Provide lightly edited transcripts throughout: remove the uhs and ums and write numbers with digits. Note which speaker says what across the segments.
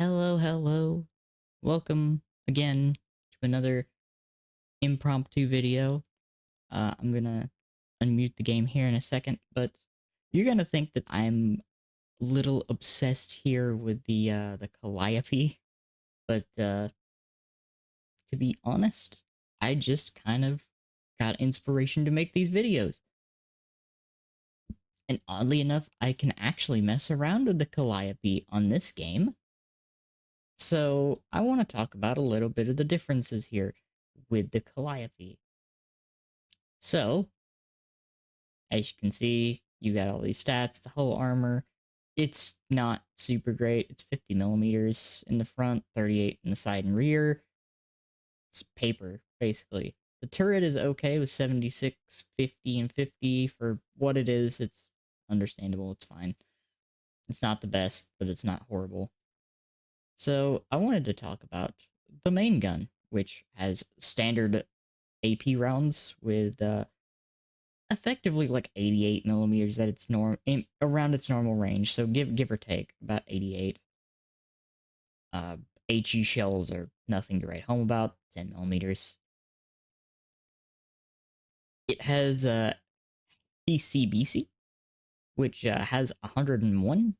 Speaker 1: Hello, hello. Welcome again to another impromptu video. I'm gonna unmute the game here in a second, but you're gonna think that I'm a little obsessed here with the Calliope, but to be honest, I just kind of got inspiration to make these videos. And oddly enough, I can actually mess around with the Calliope on this game. So I want to talk about a little bit of the differences here with the Calliope. So, as you can see, you got all these stats, the whole armor. It's not super great. It's 50 millimeters in the front, 38 in the side and rear. It's paper, basically. The turret is okay with 76, 50, and 50 for what it is. It's understandable. It's fine. It's not the best, but it's not horrible. So, I wanted to talk about the main gun, which has standard AP rounds with effectively like 88 millimeters at its around its normal range. So give or take about 88. Uh, HE shells are nothing to write home about. 10 millimeters. It has PCBC, which has 101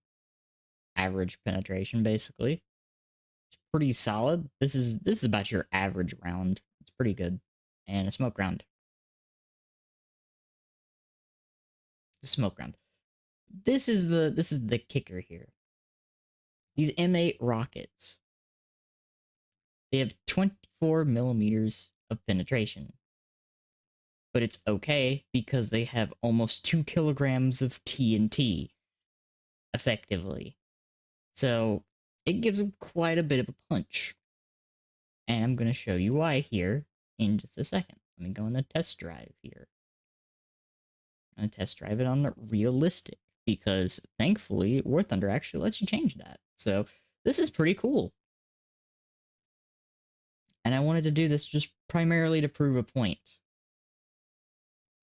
Speaker 1: average penetration. Basically, it's pretty solid. This is about your average round. It's pretty good, and a smoke round. The smoke round. This is the kicker here. These M8 rockets, they have 24 millimeters of penetration. But it's okay because they have almost 2 kilograms of TNT, effectively. So it gives them quite a bit of a punch. And I'm going to show you why here in just a second. Let me go on the test drive here. I'm going to test drive it on the realistic because thankfully War Thunder actually lets you change that. So this is pretty cool. And I wanted to do this just primarily to prove a point.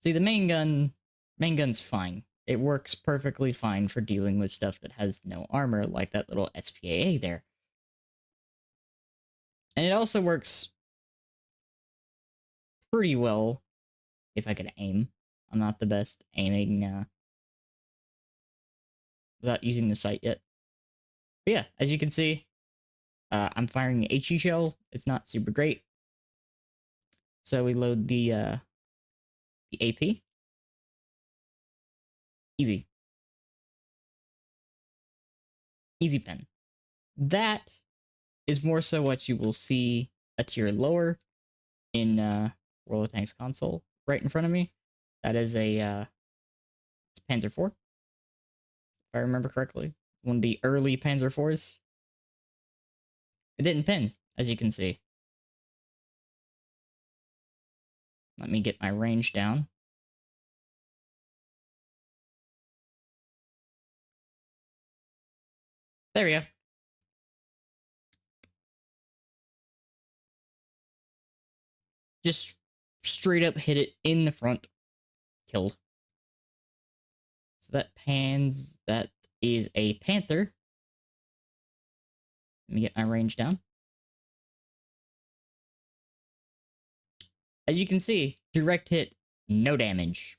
Speaker 1: See, the main gun's fine. It works perfectly fine for dealing with stuff that has no armor, like that little SPAA there. And it also works pretty well if I could aim. I'm not the best aiming without using the sight yet. But yeah, as you can see, I'm firing an HE shell. It's not super great. So we load the AP. Easy. Easy pen. That is more so what you will see a tier lower in World of Tanks console right in front of me. That is a it's Panzer IV, if I remember correctly. One of the early Panzer IVs. It didn't pin, as you can see. Let me get my range down. There we go. Just straight up hit it in the front. Killed. So that is a Panther. Let me get my range down. As you can see, direct hit, no damage.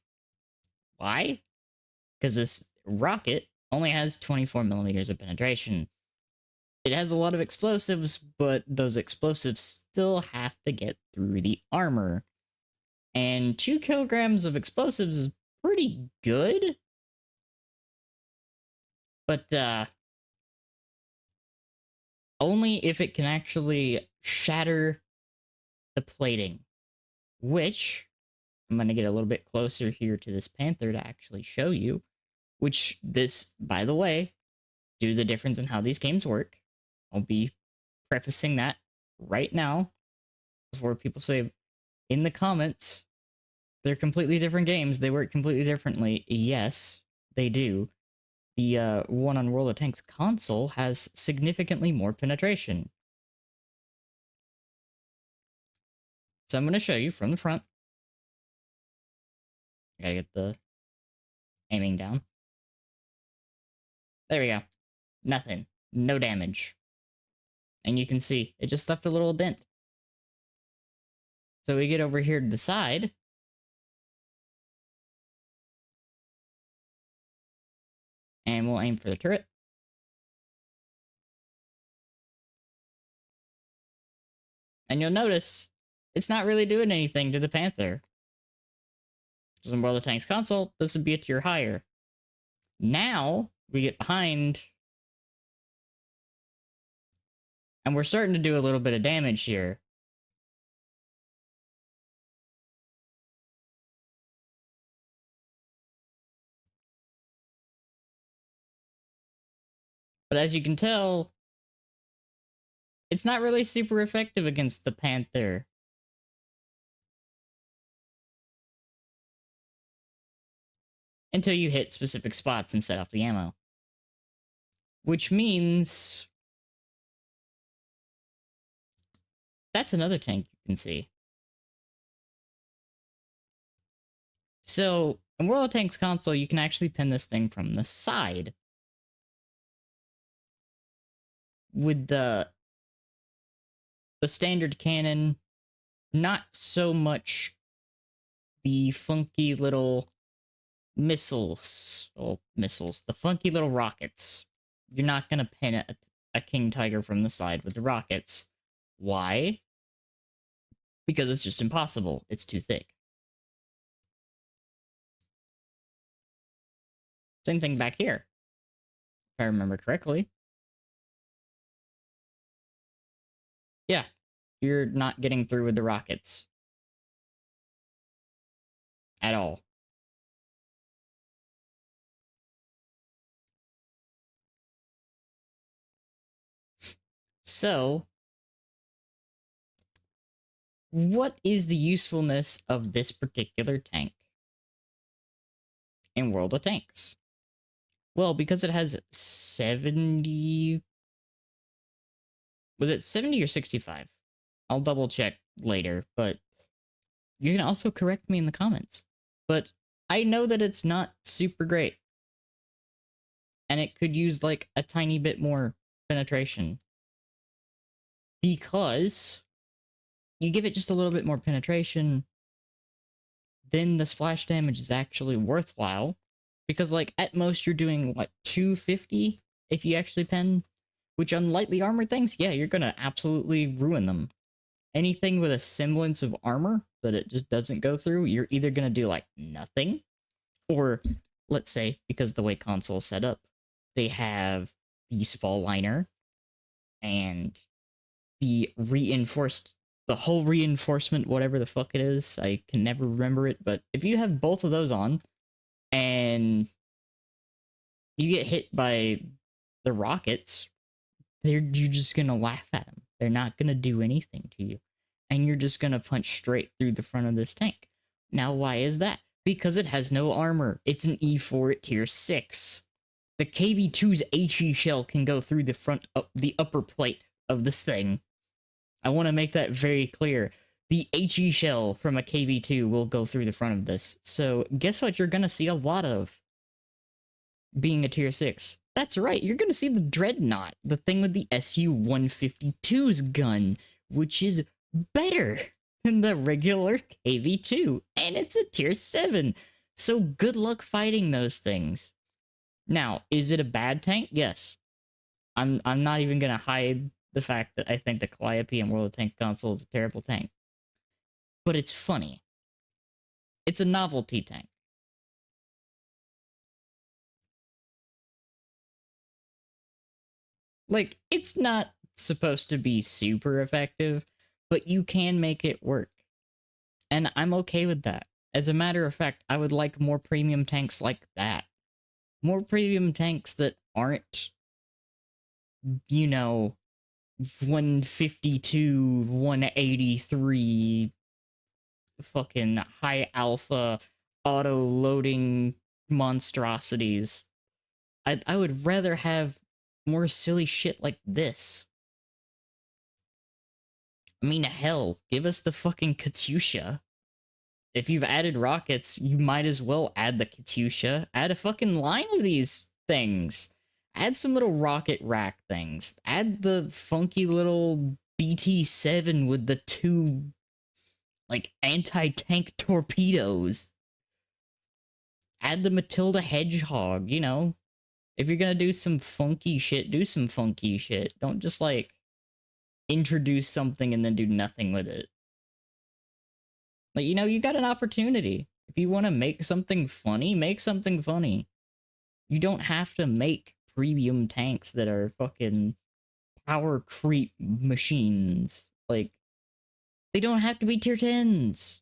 Speaker 1: Why? Because this rocket only has 24 millimeters of penetration. It has a lot of explosives, but those explosives still have to get through the armor. And 2 kilograms of explosives is pretty good. But only if it can actually shatter the plating. Which, I'm going to get a little bit closer here to this Panther to actually show you. Which this, by the way, due to the difference in how these games work, I'll be prefacing that right now before people say in the comments they're completely different games. They work completely differently. Yes, they do. The one on World of Tanks console has significantly more penetration. So I'm going to show you from the front. I gotta get the aiming down. There we go. Nothing. No damage. And you can see it just left a little dent. So we get over here to the side. And we'll aim for the turret. And you'll notice it's not really doing anything to the Panther. Because in World of Tanks console, this would be a tier higher. Now we get behind. And we're starting to do a little bit of damage here. But as you can tell, it's not really super effective against the Panther. Until you hit specific spots and set off the ammo. Which means that's another tank you can see. So, in World of Tanks console, you can actually pin this thing from the side. With the standard cannon, not so much the funky little missiles. Oh, missiles. The funky little rockets. You're not going to pin a King Tiger from the side with the rockets. Why? Because it's just impossible. It's too thick. Same thing back here. If I remember correctly. Yeah, you're not getting through with the rockets. At all. So, what is the usefulness of this particular tank in World of Tanks? Well, because it has 70... Was it 70 or 65? I'll double check later, but you can also correct me in the comments. But I know that it's not super great. And it could use like a tiny bit more penetration. Because you give it just a little bit more penetration, then the splash damage is actually worthwhile. Because, like, at most you're doing, what, 250 if you actually pen? Which on lightly armored things, yeah, you're gonna absolutely ruin them. Anything with a semblance of armor that it just doesn't go through, you're either gonna do, like, nothing. Or, let's say, because the way console's set up, they have the spall liner and the whole reinforcement, whatever the fuck it is. I can never remember it, but if you have both of those on, and you get hit by the rockets, you're just gonna laugh at them. They're not gonna do anything to you. And you're just gonna punch straight through the front of this tank. Now, why is that? Because it has no armor. It's an E4 at tier 6. The KV-2's HE shell can go through the upper plate of this thing. I want to make that very clear. The HE shell from a KV-2 will go through the front of this. So, guess what you're gonna see a lot of being a tier 6? That's right, you're gonna see the Dreadnought, the thing with the SU-152's gun, which is better than the regular KV-2, and it's a tier 7. So good luck fighting those things. Now, is it a bad tank? Yes. I'm not even gonna hide the fact that I think the Calliope and World of Tanks console is a terrible tank. But it's funny. It's a novelty tank. Like, it's not supposed to be super effective, but you can make it work. And I'm okay with that. As a matter of fact, I would like more premium tanks like that. More premium tanks that aren't, you know, 152, 183 fucking high alpha auto loading monstrosities. I would rather have more silly shit like this. I mean, hell, give us the fucking Katyusha. If you've added rockets, you might as well add the Katyusha. Add a fucking line of these things. Add some little rocket rack things. Add the funky little BT-7 with the two, like, anti-tank torpedoes. Add the Matilda Hedgehog, you know? If you're gonna do some funky shit, do some funky shit. Don't just, like, introduce something and then do nothing with it. Like, you know, you got an opportunity. If you want to make something funny, make something funny. You don't have to make premium tanks that are fucking power creep machines. Like, they don't have to be tier 10s.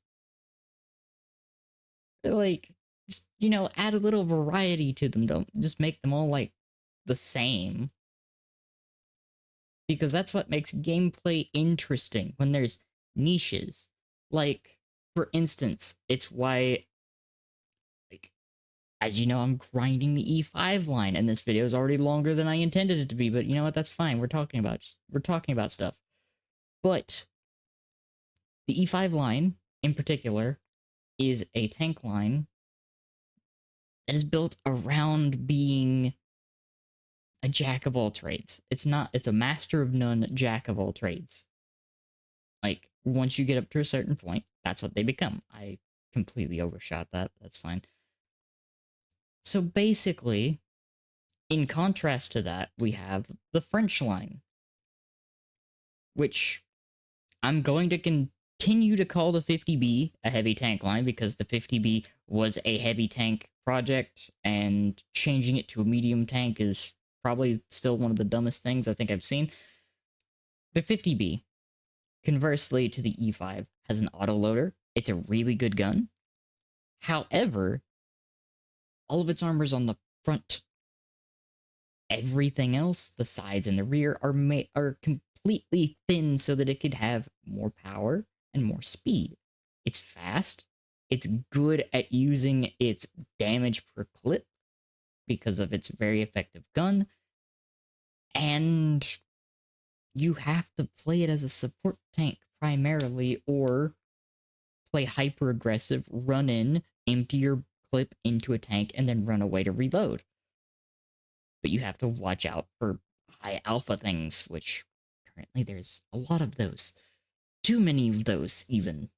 Speaker 1: They're like, just, you know, add a little variety to them. Don't just make them all like the same. Because that's what makes gameplay interesting when there's niches. Like, for instance, it's why, like, as you know, I'm grinding the E5 line, and this video is already longer than I intended it to be, but you know what? That's fine. We're talking about stuff. But the E5 line, in particular, is a tank line that is built around being a jack of all trades. It's a master of none, jack of all trades. Like, once you get up to a certain point, that's what they become. I completely overshot that. That's fine. So basically, in contrast to that, we have the French line, which I'm going to continue to call the 50B a heavy tank line because the 50B was a heavy tank project, and changing it to a medium tank is probably still one of the dumbest things I think I've seen. The 50B, conversely to the E5, has an autoloader. It's a really good gun. However, all of its armor's on the front. Everything else, the sides and the rear, are completely thin so that it could have more power and more speed. It's fast. It's good at using its damage per clip because of its very effective gun. And you have to play it as a support tank primarily, or play hyper aggressive, run in, empty your clip into a tank, and then run away to reload. But you have to watch out for high alpha things, which currently there's a lot of those. Too many of those, even.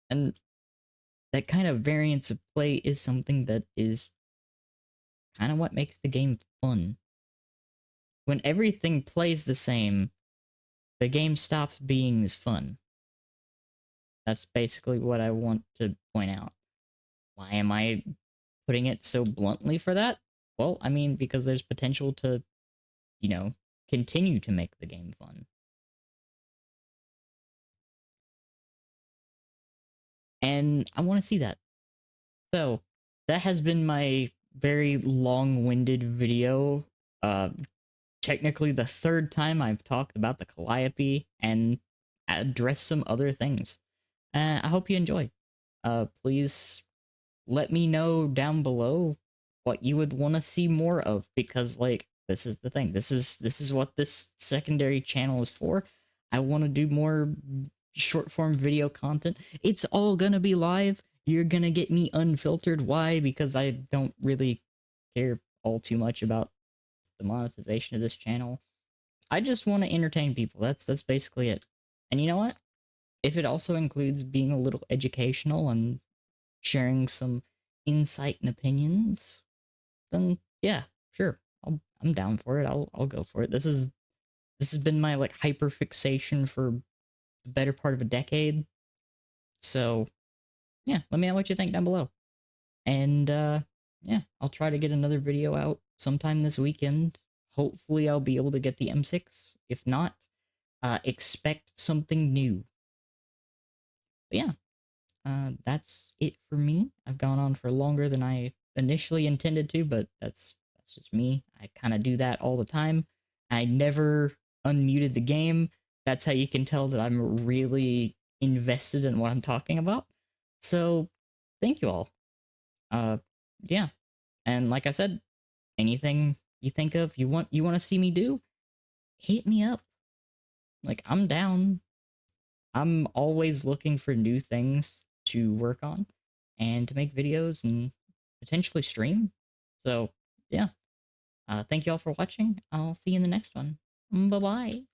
Speaker 1: And that kind of variance of play is something that is kind of what makes the game fun. When everything plays the same, the game stops being as fun. That's basically what I want to point out. Why am I putting it so bluntly for that? Well, I mean, because there's potential to, you know, continue to make the game fun. And I want to see that. So, that has been my very long-winded video. Technically the third time I've talked about the Calliope and addressed some other things. I hope you enjoy. Please let me know down below what you would want to see more of, because, like, this is the thing. This is what this secondary channel is for. I want to do more short form video content. It's all gonna be live. You're gonna get me unfiltered. Why? Because I don't really care all too much about the monetization of this channel. I just want to entertain people. That's basically it. And you know what? If it also includes being a little educational and sharing some insight and opinions, then yeah, sure. I'm down for it. I'll go for it. This has been my, like, hyper fixation for the better part of a decade. So yeah, let me know what you think down below. And yeah, I'll try to get another video out sometime this weekend. Hopefully I'll be able to get the M6. If not, expect something new. But yeah, that's it for me. I've gone on for longer than I initially intended to, but that's just me. I kind of do that all the time. I never unmuted the game. That's how you can tell that I'm really invested in what I'm talking about. So, thank you all. Yeah. And like I said, anything you think of, you want to see me do, hit me up. Like, I'm down. I'm always looking for new things to work on and to make videos and potentially stream. So, yeah. Thank you all for watching. I'll see you in the next one. Bye bye.